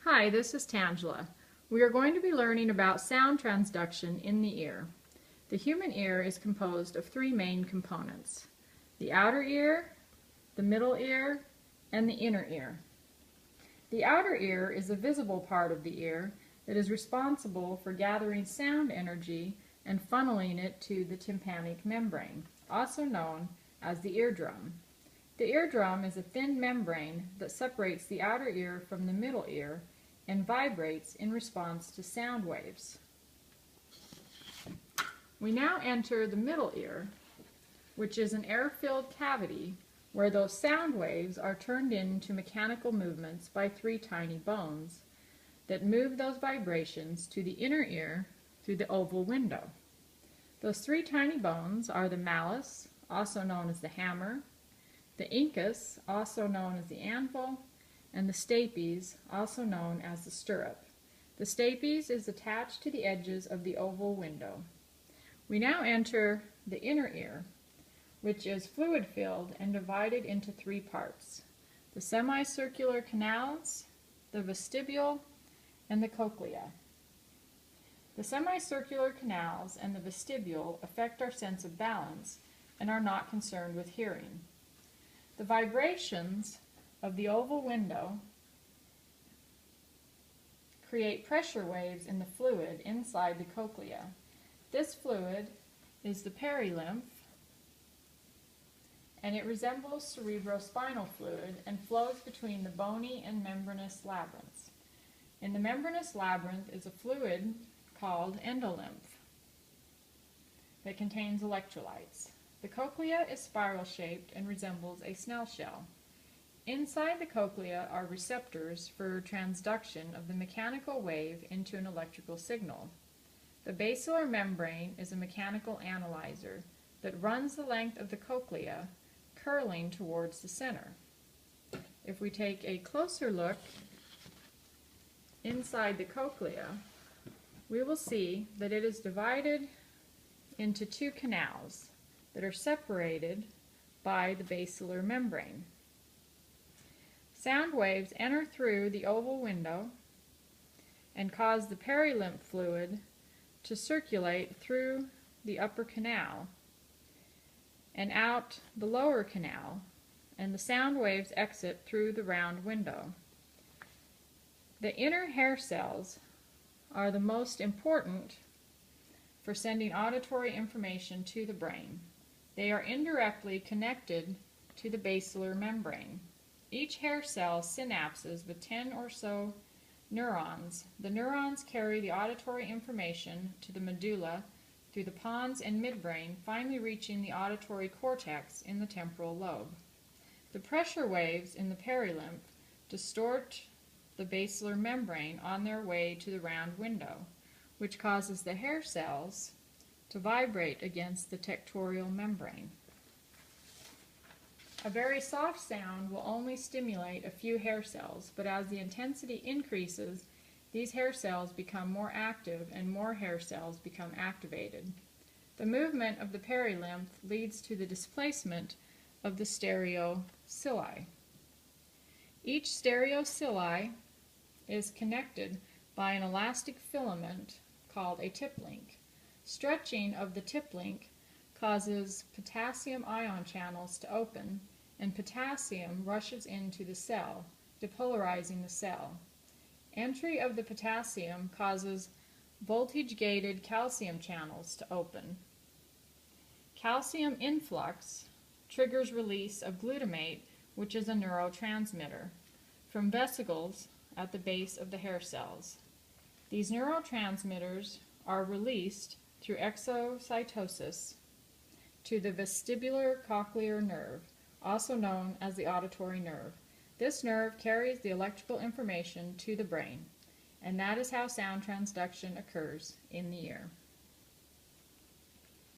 Hi, this is Tangela. We are going to be learning about sound transduction in the ear. The human ear is composed of three main components: the outer ear, the middle ear, and the inner ear. The outer ear is a visible part of the ear that is responsible for gathering sound energy and funneling it to the tympanic membrane, also known as the eardrum. The eardrum is a thin membrane that separates the outer ear from the middle ear and vibrates in response to sound waves. We now enter the middle ear, which is an air-filled cavity where those sound waves are turned into mechanical movements by three tiny bones that move those vibrations to the inner ear through the oval window. Those three tiny bones are the malleus, also known as the hammer, the incus, also known as the anvil, and the stapes, also known as the stirrup. The stapes is attached to the edges of the oval window. We now enter the inner ear, which is fluid-filled and divided into three parts: the semicircular canals, the vestibule, and the cochlea. The semicircular canals and the vestibule affect our sense of balance and are not concerned with hearing. The vibrations of the oval window create pressure waves in the fluid inside the cochlea. This fluid is the perilymph, and it resembles cerebrospinal fluid and flows between the bony and membranous labyrinths. In the membranous labyrinth is a fluid called endolymph that contains electrolytes. The cochlea is spiral-shaped and resembles a snail shell. Inside the cochlea are receptors for transduction of the mechanical wave into an electrical signal. The basilar membrane is a mechanical analyzer that runs the length of the cochlea, curling towards the center. If we take a closer look inside the cochlea, we will see that it is divided into two canals that are separated by the basilar membrane. Sound waves enter through the oval window and cause the perilymph fluid to circulate through the upper canal and out the lower canal, and the sound waves exit through the round window. The inner hair cells are the most important for sending auditory information to the brain. They are indirectly connected to the basilar membrane. Each hair cell synapses with 10 or so neurons. The neurons carry the auditory information to the medulla through the pons and midbrain, finally reaching the auditory cortex in the temporal lobe. The pressure waves in the perilymph distort the basilar membrane on their way to the round window, which causes the hair cells to vibrate against the tectorial membrane. A very soft sound will only stimulate a few hair cells, but as the intensity increases, these hair cells become more active and more hair cells become activated. The movement of the perilymph leads to the displacement of the stereocili. Each stereocili is connected by an elastic filament called a tip link. Stretching of the tip link causes potassium ion channels to open, and potassium rushes into the cell, depolarizing the cell. Entry of the potassium causes voltage-gated calcium channels to open. Calcium influx triggers release of glutamate, which is a neurotransmitter, from vesicles at the base of the hair cells. These neurotransmitters are released through exocytosis to the vestibular cochlear nerve, also known as the auditory nerve. This nerve carries the electrical information to the brain, and that is how sound transduction occurs in the ear.